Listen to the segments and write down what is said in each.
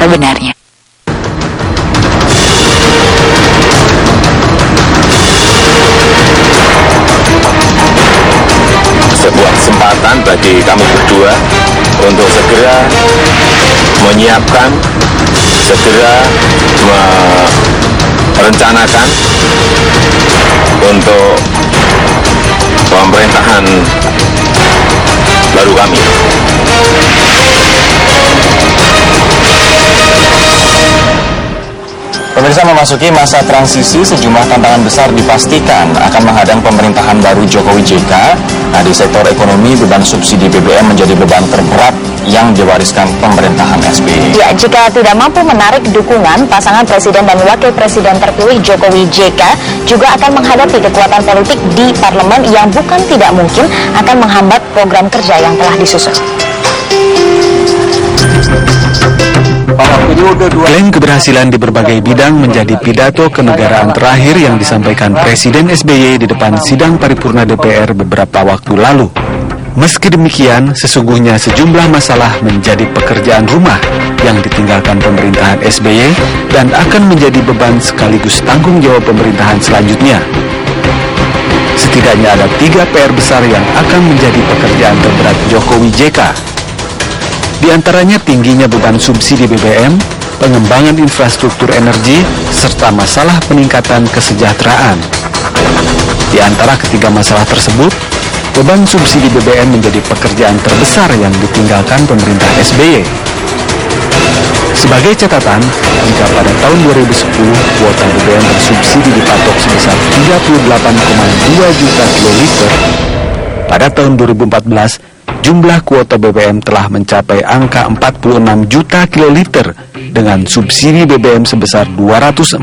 sebenarnya. Sebuah kesempatan bagi kami berdua untuk segera menyiapkan, segera merencanakan untuk pemerintahan baru kami. Pemirsa, memasuki masa transisi, sejumlah tantangan besar dipastikan akan menghadang pemerintahan baru Jokowi JK. Nah, di sektor ekonomi, beban subsidi BBM menjadi beban terberat yang diwariskan pemerintahan SBY. Ya, jika tidak mampu menarik dukungan, pasangan presiden dan wakil presiden terpilih Jokowi JK juga akan menghadapi kekuatan politik di parlemen yang bukan tidak mungkin akan menghambat program kerja yang telah disusun. Klaim keberhasilan di berbagai bidang menjadi pidato kenegaraan terakhir yang disampaikan Presiden SBY di depan sidang paripurna DPR beberapa waktu lalu. Meski demikian, sesungguhnya sejumlah masalah menjadi pekerjaan rumah yang ditinggalkan pemerintahan SBY dan akan menjadi beban sekaligus tanggung jawab pemerintahan selanjutnya. Setidaknya ada 3 PR besar yang akan menjadi pekerjaan terberat Jokowi JK. Di antaranya tingginya beban subsidi BBM, pengembangan infrastruktur energi, serta masalah peningkatan kesejahteraan. Di antara ketiga masalah tersebut, beban subsidi BBM menjadi pekerjaan terbesar yang ditinggalkan pemerintah SBY. Sebagai catatan, jika pada tahun 2010 kuota BBM bersubsidi dipatok sebesar 38,2 juta kiloliter, pada tahun 2014 jumlah kuota BBM telah mencapai angka 46 juta kiloliter dengan subsidi BBM sebesar 246,5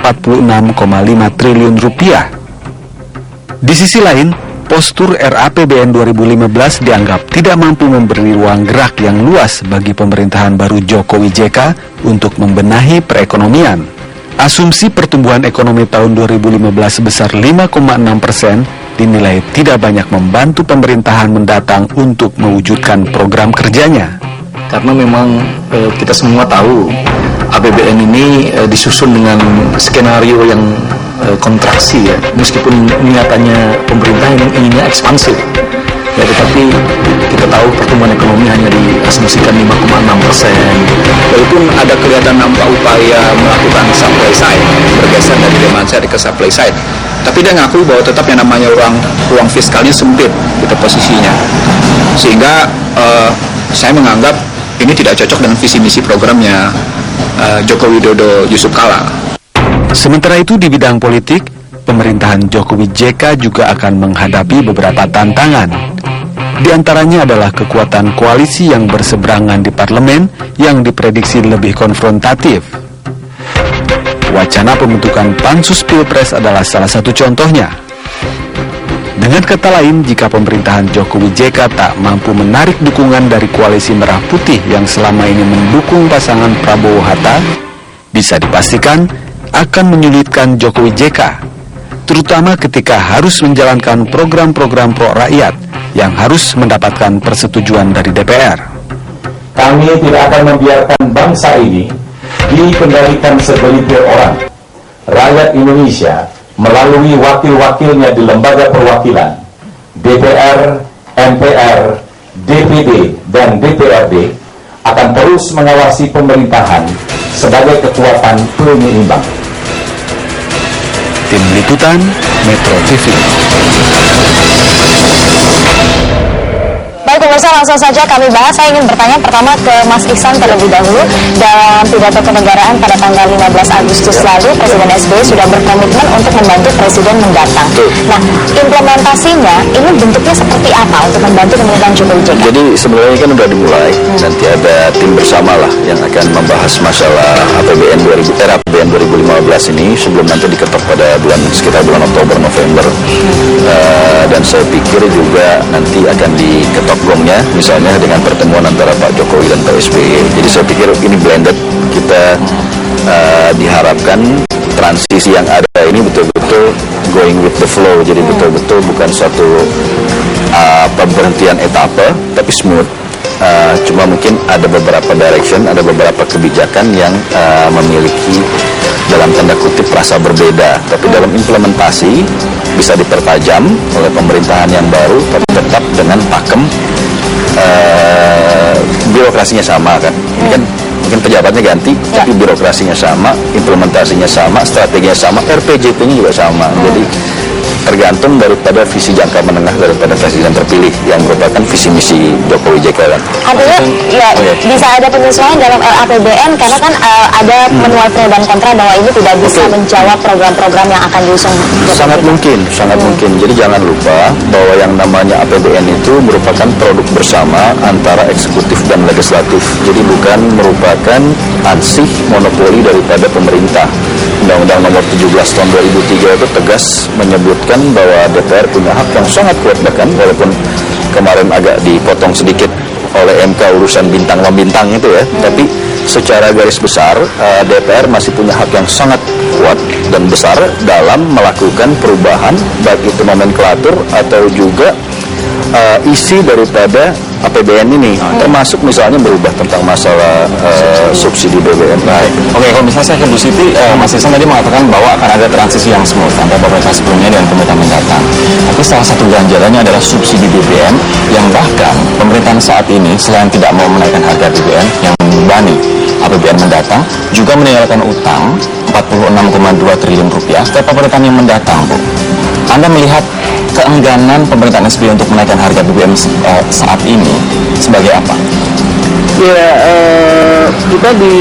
triliun rupiah. Di sisi lain, postur RAPBN 2015 dianggap tidak mampu memberi ruang gerak yang luas bagi pemerintahan baru Jokowi JK untuk membenahi perekonomian. Asumsi pertumbuhan ekonomi tahun 2015 sebesar 5,6% dinilai tidak banyak membantu pemerintahan mendatang untuk mewujudkan program kerjanya. Karena memang kita semua tahu APBN ini disusun dengan skenario yang kontraksi, ya, meskipun niatannya pemerintah yang inginnya ekspansif, ya, tetapi kita tahu pertumbuhan ekonomi hanya diasumsikan 5,6%. Walaupun ada kelihatan nampak upaya melakukan supply side, bergeser dari demand side ke supply side, tapi dia ngakui bahwa tetap yang namanya ruang fiskalnya sempit gitu posisinya, sehingga saya menganggap ini tidak cocok dengan visi misi programnya Joko Widodo Yusuf Kala. Sementara itu di bidang politik, pemerintahan Jokowi JK juga akan menghadapi beberapa tantangan. Di antaranya adalah kekuatan koalisi yang berseberangan di parlemen yang diprediksi lebih konfrontatif. Wacana pembentukan Pansus Pilpres adalah salah satu contohnya. Dengan kata lain, jika pemerintahan Jokowi JK tak mampu menarik dukungan dari koalisi Merah Putih yang selama ini mendukung pasangan Prabowo Hatta, bisa dipastikan akan menyulitkan Jokowi JK, terutama ketika harus menjalankan program-program pro rakyat yang harus mendapatkan persetujuan dari DPR. Kami tidak akan membiarkan bangsa ini dikendalikan segelintir orang. Rakyat Indonesia melalui wakil-wakilnya di lembaga perwakilan, DPR, MPR, DPD, dan DPRD akan terus mengawasi pemerintahan sebagai kekuatan penyeimbang. Tim Liputan Metro TV. Baik pemirsa, langsung saja kami bahas. Saya ingin bertanya pertama ke Mas Ihsan terlebih dahulu. Dalam pidato kenegaraan pada tanggal 15 Agustus lalu, Presiden SBY sudah berkomitmen untuk membantu Presiden mendatang. Nah, implementasinya ini bentuknya seperti apa untuk membantu pemerintahan Jokowi JK? Jadi sebenarnya kan udah dimulai, nanti ada tim bersama lah yang akan membahas masalah APBN 2015 ini sebelum nanti diketok pada sekitar bulan Oktober November. Dan saya pikir juga nanti akan diketok gongnya misalnya dengan pertemuan antara Pak Jokowi dan Pak SBY. Jadi saya pikir ini blended, kita diharapkan transisi yang ada ini betul-betul going with the flow, jadi betul-betul bukan suatu pemberhentian etapa, tapi smooth. Cuma mungkin ada beberapa direction, ada beberapa kebijakan yang memiliki dalam tanda kutip rasa berbeda, tapi dalam implementasi bisa dipertajam oleh pemerintahan yang baru, tapi tetap dengan pakem birokrasinya sama kan. Ini kan mungkin pejabatnya ganti, tapi birokrasinya sama, implementasinya sama, strateginya sama, RPJP-nya juga sama. Jadi tergantung daripada visi jangka menengah daripada presiden terpilih yang merupakan visi misi Jokowi JK kan. Artinya ya bisa ada penyesuaian dalam RAPBN karena kan ada menuai pro dan kontra bahwa ini tidak bisa menjawab program-program yang akan diusung. Sangat mungkin. Jadi jangan lupa bahwa yang namanya APBN itu merupakan produk bersama antara eksekutif dan legislatif. Jadi bukan merupakan ansih monopoli daripada pemerintah. Undang-Undang Nomor 17 Tahun 2003 itu tegas menyebutkan bahwa DPR punya hak yang sangat kuat, bahkan walaupun kemarin agak dipotong sedikit oleh MK urusan bintang membintang itu ya, tapi secara garis besar DPR masih punya hak yang sangat kuat dan besar dalam melakukan perubahan baik itu nomenklatur atau juga isi daripada APBN ini, termasuk misalnya berubah tentang masalah subsidi BBM. Baik. Oke, kalau misalnya saya ke Bu Siti, Mas Ihsan tadi mengatakan bahwa akan ada transisi yang smooth antara pemerintah sebelumnya dan pemerintah mendatang. Tapi salah satu ganjalannya adalah subsidi BBM yang bahkan pemerintahan saat ini selain tidak mau menaikkan harga BBM yang membebani APBN mendatang, juga meninggalkan utang 46,2 triliun rupiah ke pemerintahan yang mendatang, Bu. Anda melihat keengganan pemerintahan SBY untuk menaikkan harga BBM saat ini sebagai apa? Ya, kita di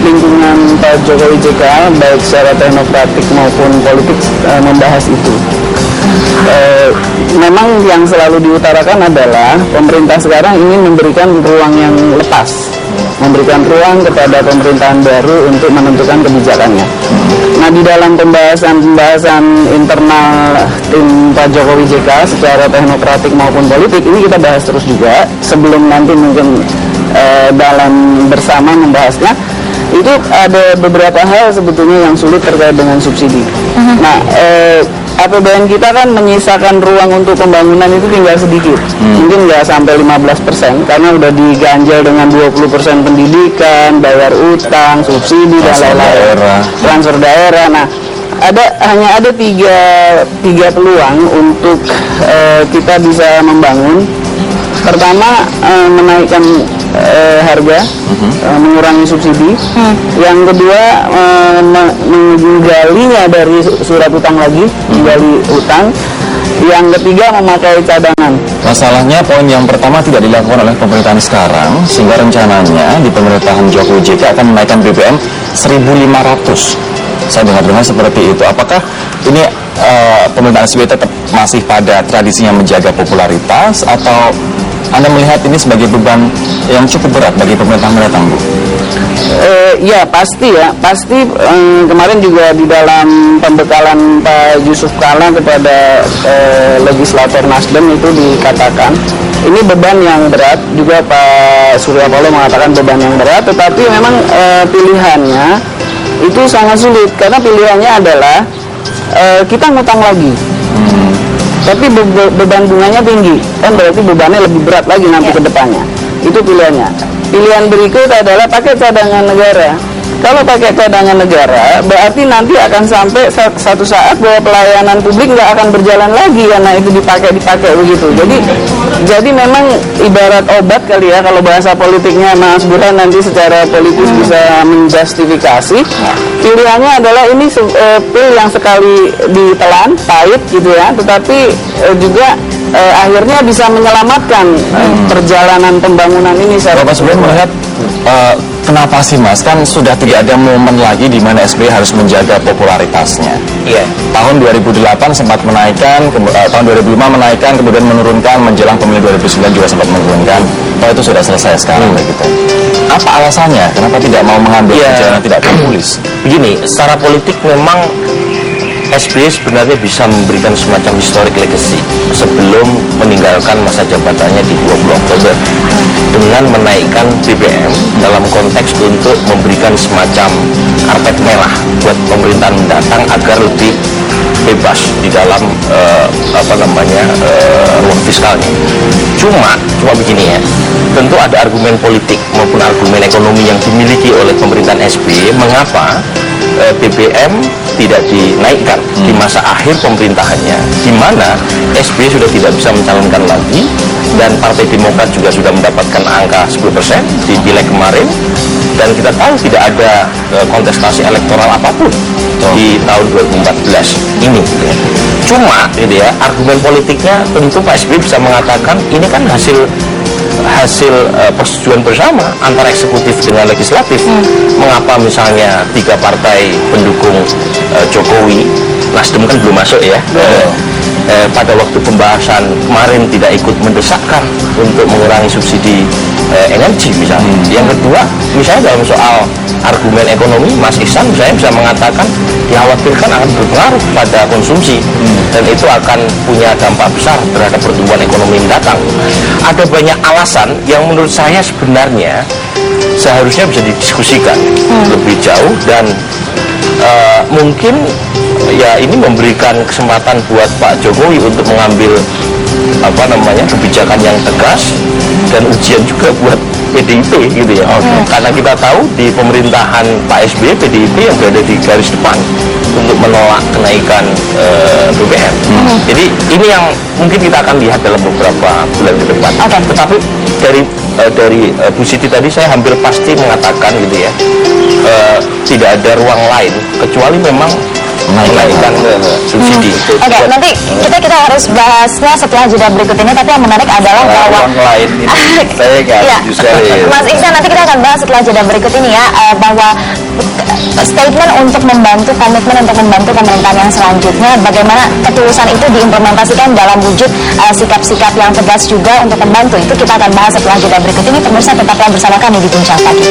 lingkungan Pak Jokowi JK, baik secara teknokratik maupun politik, membahas itu. Memang yang selalu diutarakan adalah pemerintah sekarang ingin memberikan ruang yang lepas, memberikan ruang kepada pemerintahan baru untuk menentukan kebijakannya. Nah, di dalam pembahasan internal tim Pak Jokowi JK secara teknokratik maupun politik ini kita bahas terus juga sebelum nanti mungkin dalam bersama membahasnya. Itu ada beberapa hal sebetulnya yang sulit terkait dengan subsidi. Nah, APBN kita kan menyisakan ruang untuk pembangunan itu tinggal sedikit, mungkin nggak sampai 15%, karena udah diganjal dengan 20% pendidikan, bayar utang, subsidi dan lain-lain, transfer daerah. Nah, hanya ada tiga peluang untuk kita bisa membangun. Pertama, menaikkan harga, mengurangi subsidi. Yang kedua, menggalinya dari surat utang lagi, menggali utang. Yang ketiga, memakai cadangan. Masalahnya poin yang pertama tidak dilakukan oleh pemerintahan sekarang, sehingga rencananya di pemerintahan Jokowi JK akan menaikkan BBM 1.500. Saya dengar seperti itu. Apakah ini pemerintahan SBY tetap masih pada tradisinya menjaga popularitas, atau Anda melihat ini sebagai beban yang cukup berat bagi pemerintah mendatang, Bu? Ya pasti kemarin juga di dalam pembekalan Pak Yusuf Kalla kepada legislator Nasdem itu dikatakan ini beban yang berat. Juga Pak Surya Paloh mengatakan beban yang berat, tetapi memang pilihannya itu sangat sulit karena pilihannya adalah kita ngutang lagi. Tapi beban bunganya tinggi, kan berarti bebannya lebih berat lagi nanti ke depannya. Itu pilihannya. Pilihan berikut adalah pakai cadangan negara. Kalau pakai cadangan negara, berarti nanti akan sampai satu saat bahwa pelayanan publik nggak akan berjalan lagi karena itu dipakai begitu. Jadi memang ibarat obat kali ya, kalau bahasa politiknya Mas Burhan nanti secara politis bisa menjustifikasi. Pilihannya adalah ini pil yang sekali ditelan, pahit gitu ya, tetapi juga akhirnya bisa menyelamatkan perjalanan pembangunan ini. Bapak sebelum melihat kenapa sih Mas, kan sudah tidak ada momen lagi di mana SBY harus menjaga popularitasnya. Iya. Tahun 2008 sempat menaikkan, tahun 2005 menaikkan, kemudian menurunkan, menjelang pemilu 2009 juga sempat menurunkan. Oh, itu sudah selesai sekarang begitu. Apa alasannya? Kenapa tidak mau mengambil jalan tidak populis? Begini, secara politik memang SBY sebenarnya bisa memberikan semacam historic legacy sebelum meninggalkan masa jabatannya di 20 Oktober dengan menaikkan BBM dalam konteks untuk memberikan semacam karpet merah buat pemerintahan mendatang agar lebih bebas di dalam ruang fiskalnya. Cuma begini ya, tentu ada argumen politik maupun argumen ekonomi yang dimiliki oleh pemerintahan SBY mengapa BBM tidak dinaikkan di masa akhir pemerintahannya, di mana SBY sudah tidak bisa mencalonkan lagi dan Partai Demokrat juga sudah mendapatkan angka 10% di pileg kemarin, dan kita tahu tidak ada kontestasi elektoral apapun di tahun 2014 ini. Cuma gitu ya, argumen politiknya tentu Pak SBY bisa mengatakan ini kan hasil persetujuan bersama antara eksekutif dengan legislatif. Mengapa misalnya 3 partai pendukung Jokowi, Nasdem kan belum masuk ya, pada waktu pembahasan kemarin tidak ikut mendesakkan untuk mengurangi subsidi energi misalnya. Yang kedua, misalnya dalam soal argumen ekonomi, Mas Ihsan misalnya bisa mengatakan dikhawatirkan akan berpengaruh pada konsumsi dan itu akan punya dampak besar terhadap pertumbuhan ekonomi mendatang. Ada banyak alasan yang menurut saya sebenarnya seharusnya bisa didiskusikan lebih jauh, dan mungkin ya ini memberikan kesempatan buat Pak Jokowi untuk mengambil kebijakan yang tegas dan ujian juga buat PDIP gitu ya. Karena kita tahu di pemerintahan Pak SBY, PDIP yang berada di garis depan untuk menolak kenaikan BBM. Jadi ini yang mungkin kita akan lihat dalam beberapa bulan ke depan. Tetapi dari Bu Siti tadi saya hampir pasti mengatakan gitu ya, tidak ada ruang lain kecuali memang menaikkan subsidi. Nanti kita harus bahasnya setelah jeda berikut ini, tapi yang menarik adalah bahwa ruang lain ini saya nggak setuju. Mas Ihsan, nanti kita akan bahas setelah jeda berikut ini ya, bahwa statement untuk membantu, komitmen untuk membantu pemerintahan yang selanjutnya, bagaimana ketulusan itu diimplementasikan dalam wujud sikap-sikap yang tegas juga untuk membantu, itu kita akan bahas setelah jeda berikut ini. Pemirsa, tetaplah bersama kami di Bincang Pagi.